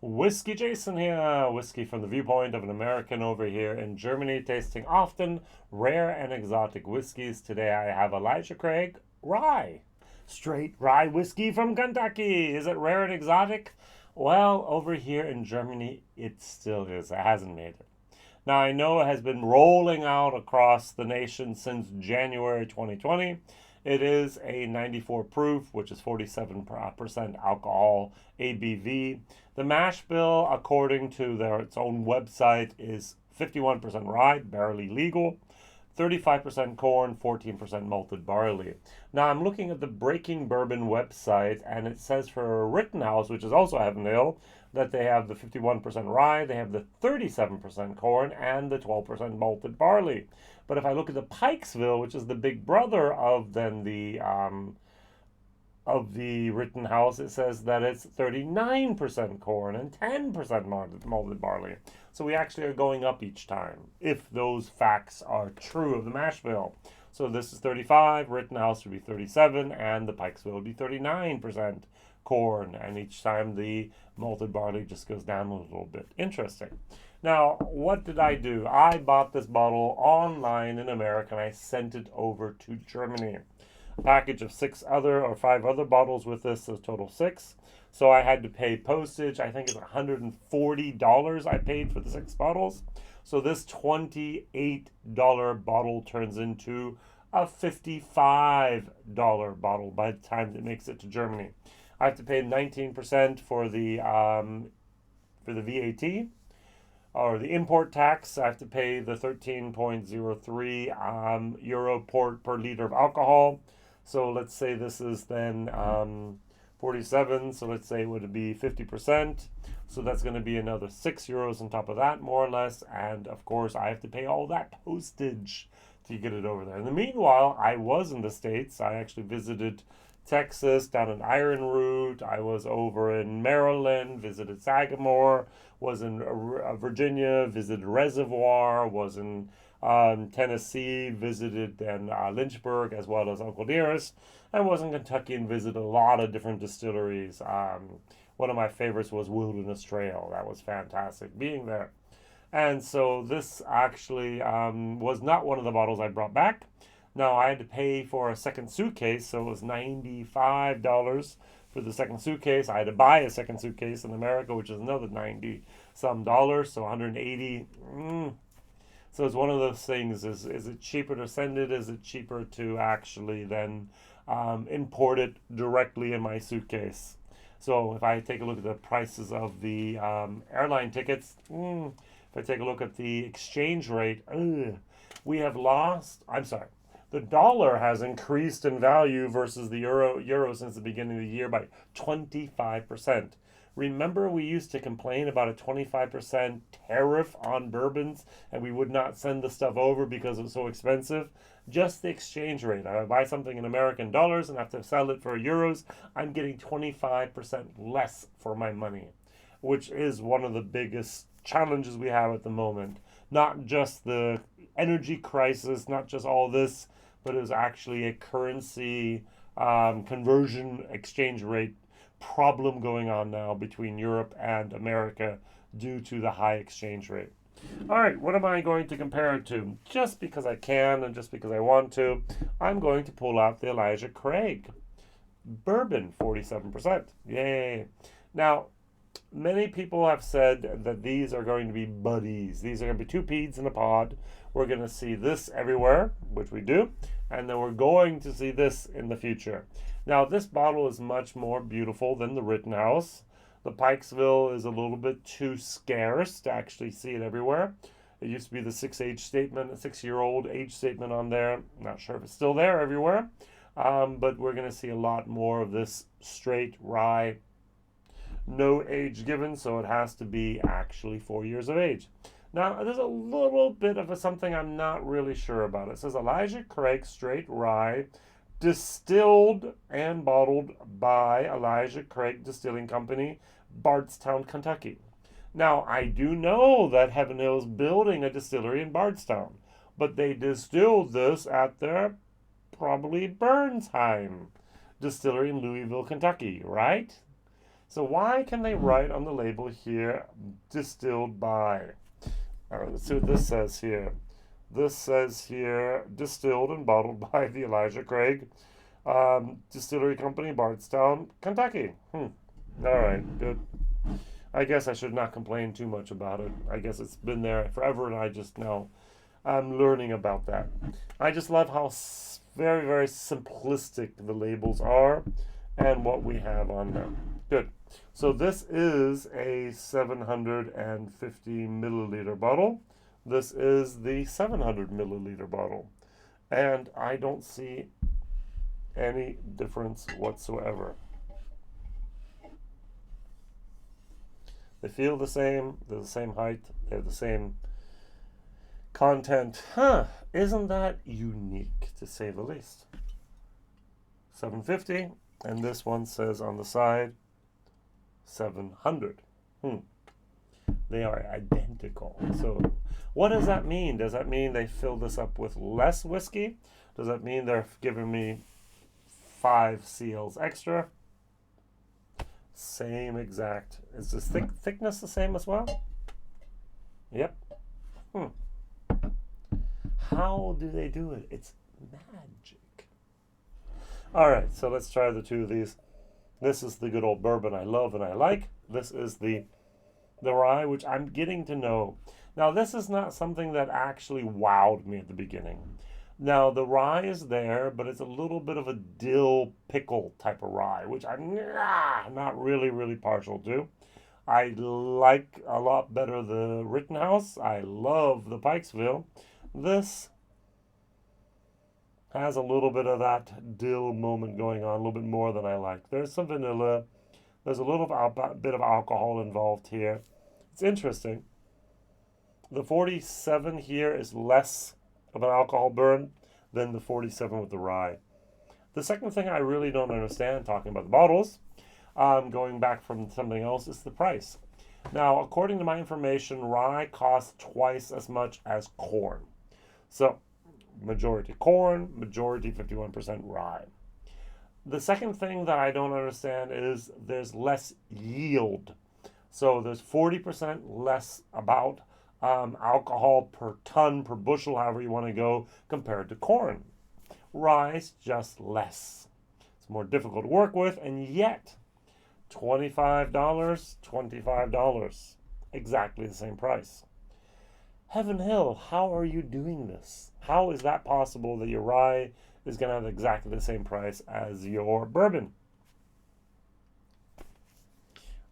Whiskey Jason here, whiskey from the viewpoint of an American over here in Germany, tasting often rare and exotic whiskeys. Today I have Elijah Craig Rye, straight rye whiskey from Kentucky. Is it rare and exotic? Well, over here in Germany, it still is. It hasn't made it. Now, I know it has been rolling out across the nation since January 2020. It is a 94 proof, which is 47% alcohol ABV. The mash bill, according to its own website, is 51% rye, barely legal, 35% corn, 14% malted barley. Now, I'm looking at the Breaking Bourbon website, and it says for Rittenhouse, which is also Heaven Hill, that they have the 51% rye, they have the 37% corn, and the 12% malted barley. But if I look at the Pikesville, which is the big brother of then the Rittenhouse, it says that it's 39% corn and 10% malted barley. So we actually are going up each time, if those facts are true of the mash bill. So this is 35, Rittenhouse would be 37, and the Pikesville would be 39% corn. And each time the malted barley just goes down a little bit. Interesting. Now, what did I do? I bought this bottle online in America, and I sent it over to Germany. A package of 5 other bottles with this, so total 6. So I had to pay postage. I think it's $140 I paid for the 6 bottles. So this $28 bottle turns into a $55 bottle by the time it makes it to Germany. I have to pay 19% for the VAT or the import tax. I have to pay the 13.03 euro per liter of alcohol. So let's say this is then 47. So let's say it would be 50%. So that's going to be another €6 on top of that, more or less. And of course, I have to pay all that postage to get it over there. In the meanwhile, I was in the States. I actually visited Texas, down in Iron Root. I was over in Maryland, visited Sagamore, was in Virginia, visited Reservoir, was in Tennessee, visited then Lynchburg as well as Uncle Nearest, and was in Kentucky and visited a lot of different distilleries. One of my favorites was Wilderness Trail. That was fantastic being there. And so this actually was not one of the bottles I brought back. No, I had to pay for a second suitcase, so it was $95 for the second suitcase. I had to buy a second suitcase in America, which is another 90 some dollars, so 180. So it's one of those things. Is it cheaper to send it? Is it cheaper to actually then import it directly in my suitcase? So if I take a look at the prices of the airline tickets, if I take a look at the exchange rate, we have lost. I'm sorry. The dollar has increased in value versus the euro since the beginning of the year by 25%. Remember, we used to complain about a 25% tariff on bourbons, and we would not send the stuff over because it was so expensive? Just the exchange rate. I buy something in American dollars and have to sell it for euros. I'm getting 25% less for my money, which is one of the biggest challenges we have at the moment. Not just the energy crisis, not just all this, but it was actually a currency conversion exchange rate problem going on now between Europe and America due to the high exchange rate. All right, what am I going to compare it to? Just because I can and just because I want to, I'm going to pull out the Elijah Craig bourbon, 47%. Yay. Now, many people have said that these are going to be buddies. These are going to be 2 peas in a pod. We're going to see this everywhere, which we do, and then we're going to see this in the future. Now, this bottle is much more beautiful than the Rittenhouse. The Pikesville is a little bit too scarce to actually see it everywhere. It used to be the 6-year-old age statement on there. I'm not sure if it's still there everywhere, but we're going to see a lot more of this straight rye. No age given, so it has to be actually 4 years of age. Now, there's a little bit of something I'm not really sure about. It says Elijah Craig Straight Rye, distilled and bottled by Elijah Craig Distilling Company, Bardstown, Kentucky. Now, I do know that Heaven Hill is building a distillery in Bardstown, but they distilled this at their probably Burnsheim distillery in Louisville, Kentucky, right? So why can they write on the label here, distilled by? Let's see what this says here. This says here, distilled and bottled by the Elijah Craig Distillery Company, Bardstown, Kentucky. All right, good. I guess I should not complain too much about it. I guess it's been there forever, and I just now I'm learning about that. I just love how very, very simplistic the labels are and what we have on them. Good. So this is a 750 milliliter bottle. This is the 700 milliliter bottle. And I don't see any difference whatsoever. They feel the same, they're the same height, they have the same content. Isn't that unique, to say the least? 750, and this one says on the side 700. They are identical. So what does that mean? Does that mean they fill this up with less whiskey? Does that mean they're giving me 5 CLs extra? Same exact. Is this thickness the same as well? Yep. How do they do it? It's magic. All right, so let's try the two of these. This is the good old bourbon I love and I like. This is the rye, which I'm getting to know. Now, this is not something that actually wowed me at the beginning. Now, the rye is there, but it's a little bit of a dill pickle type of rye, which I'm not really partial to. I like a lot better the Rittenhouse. I love the Pikesville. This has a little bit of that dill moment going on, a little bit more than I like. There's some vanilla. There's a little bit of alcohol involved here. It's interesting. The 47 here is less of an alcohol burn than the 47 with the rye. The second thing I really don't understand, talking about the bottles, going back from something else, is the price. Now, according to my information, rye costs twice as much as corn. So, majority corn, majority 51% rye. The second thing that I don't understand is there's less yield. So there's 40% less about alcohol per ton, per bushel, however you want to go, compared to corn. Rye's just less. It's more difficult to work with, and yet $25, exactly the same price. Heaven Hill, how are you doing this? How is that possible that your rye is going to have exactly the same price as your bourbon?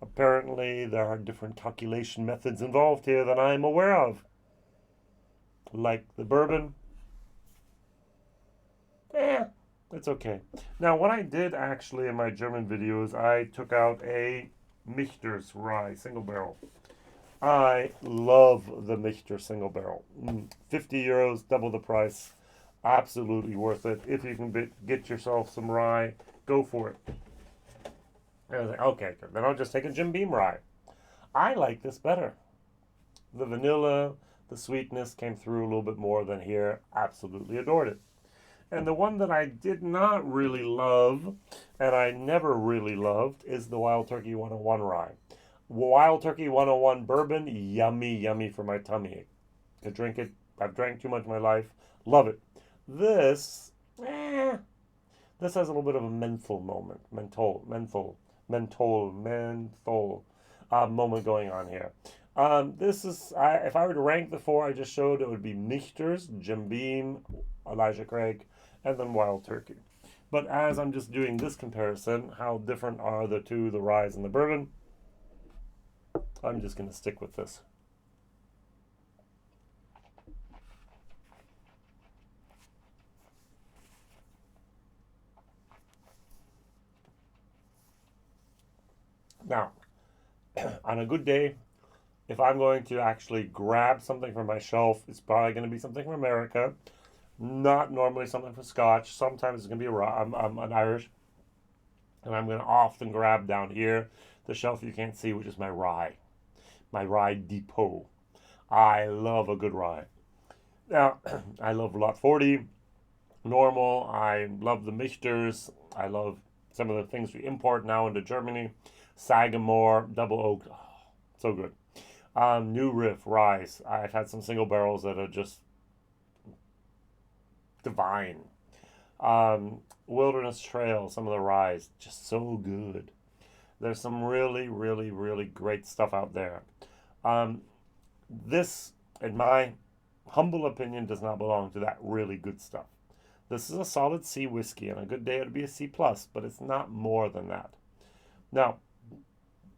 Apparently, there are different calculation methods involved here that I'm aware of. Like the bourbon. It's okay. Now, what I did actually in my German videos, I took out a Michter's rye single barrel. I love the Michter single barrel. 50 euros, double the price. Absolutely worth it. If you can get yourself some rye, go for it. I was like, okay, then I'll just take a Jim Beam rye. I like this better. The vanilla, the sweetness came through a little bit more than here. Absolutely adored it. And the one that I did not really love, and I never really loved, is the Wild Turkey 101 rye. Wild Turkey 101 bourbon, yummy for my tummy. I could drink it. I've drank too much in my life. Love it. This has a little bit of a menthol moment. Menthol moment going on here. This is, if I were to rank the 4 I just showed, it would be Michter's, Jim Beam, Elijah Craig, and then Wild Turkey. But as I'm just doing this comparison, how different are the two, the rye and the bourbon, I'm just going to stick with this. Now, on a good day, if I'm going to actually grab something from my shelf, it's probably going to be something from America. Not normally something from Scotch. Sometimes it's going to be I'm an Irish. And I'm going to often grab down here the shelf you can't see, which is my rye. My rye depot. I love a good rye. Now, I love Lot 40, normal. I love the Michters. I love some of the things we import now into Germany. Sagamore Double Oak, oh, so good. New Riff Rye. I've had some single barrels that are just divine. Wilderness Trail, some of the rye, just so good. There's some really, really, really great stuff out there. This, in my humble opinion, does not belong to that really good stuff. This is a solid C whiskey, and a good day it'd be a C plus, but it's not more than that. Now,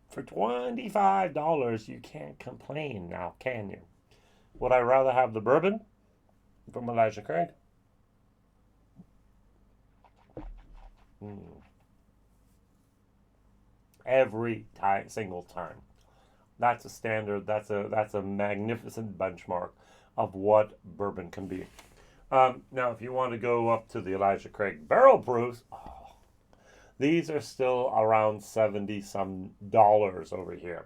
for $25, you can't complain now, can you? Would I rather have the bourbon from Elijah Craig? Every single time. That's a standard. That's a magnificent benchmark of what bourbon can be. Now, if you want to go up to the Elijah Craig barrel proofs, these are still around $70-some over here.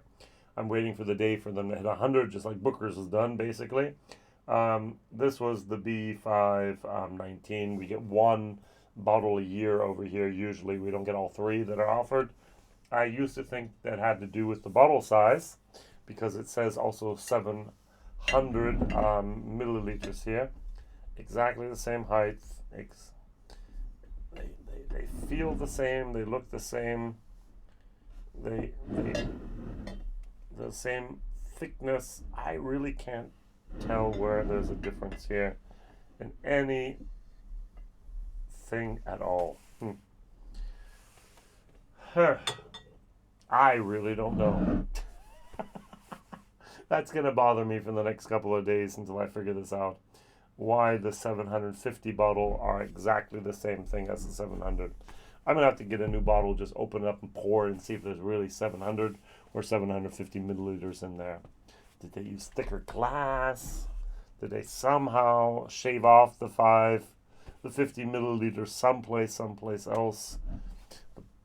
I'm waiting for the day for them to hit 100, just like Booker's has done, basically. This was the B519. We get one bottle a year over here. Usually, we don't get all three that are offered. I used to think that had to do with the bottle size, because it says also 700 milliliters here. Exactly the same height. They feel the same. They look the same. The same thickness. I really can't tell where there's a difference here in anything at all. I really don't know. That's going to bother me for the next couple of days until I figure this out. Why the 750 bottle are exactly the same thing as the 700. I'm going to have to get a new bottle, just open it up and pour it and see if there's really 700 or 750 milliliters in there. Did they use thicker glass? Did they somehow shave off the 50 milliliters someplace else?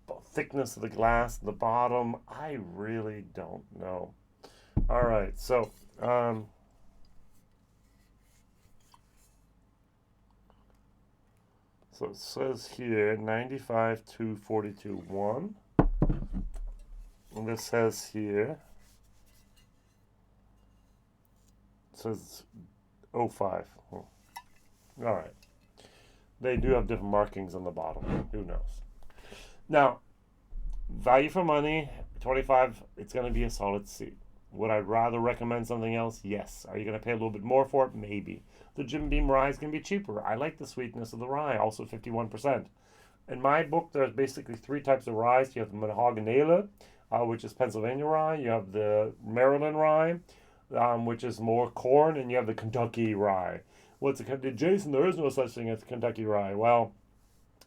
The thickness of the glass at the bottom, I really don't know. All right, so so it says here 95 to 42.1, and this says here, it says 05. All right, they do have different markings on the bottom. Who knows? Now, value for money, 25. It's going to be a solid C. Would I rather recommend something else? Yes. Are you going to pay a little bit more for it? Maybe. The Jim Beam rye is going to be cheaper. I like the sweetness of the rye, also 51%. In my book, there's basically three types of rye. You have the Monongahela, which is Pennsylvania rye. You have the Maryland rye, which is more corn, and you have the Kentucky rye. Jason, there is no such thing as Kentucky rye. Well,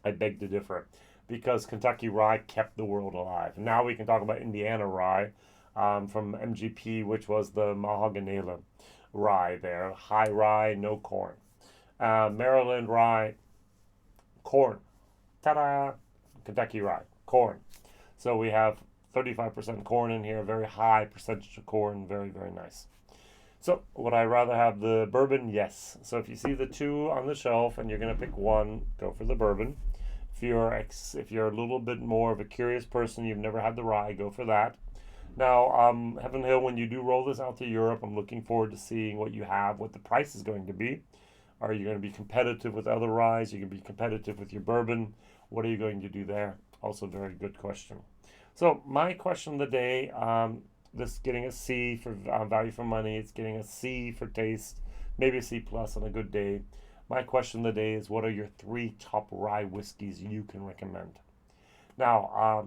I beg to differ, because Kentucky rye kept the world alive. Now we can talk about Indiana rye. From MGP, which was the Monongahela rye there. High rye, no corn. Maryland rye, corn. Ta-da! Kentucky rye, corn. So we have 35% corn in here, very high percentage of corn, very, very nice. So would I rather have the bourbon? Yes. So if you see the two on the shelf and you're going to pick one, go for the bourbon. If you're a little bit more of a curious person, you've never had the rye, go for that. Now, Heaven Hill, when you do roll this out to Europe, I'm looking forward to seeing what you have, what the price is going to be. Are you going to be competitive with other ryes? Are you going to be competitive with your bourbon? What are you going to do there? Also, very good question. So, my question of the day, this getting a C for value for money. It's getting a C for taste, maybe a C plus on a good day. My question of the day is, what are your 3 top rye whiskeys you can recommend? Now,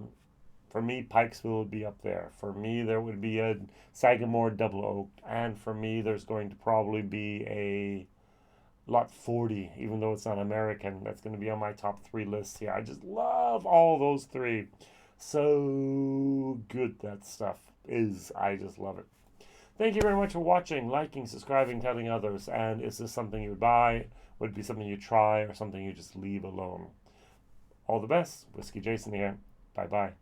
for me, Pikesville would be up there. For me, there would be a Sagamore Double Oak. And for me, there's going to probably be a Lot 40, even though it's not American. That's going to be on my top 3 list here. I just love all those 3. So good that stuff is. I just love it. Thank you very much for watching, liking, subscribing, telling others. And is this something you would buy? Would it be something you try or something you just leave alone? All the best. Whiskey Jason here. Bye-bye.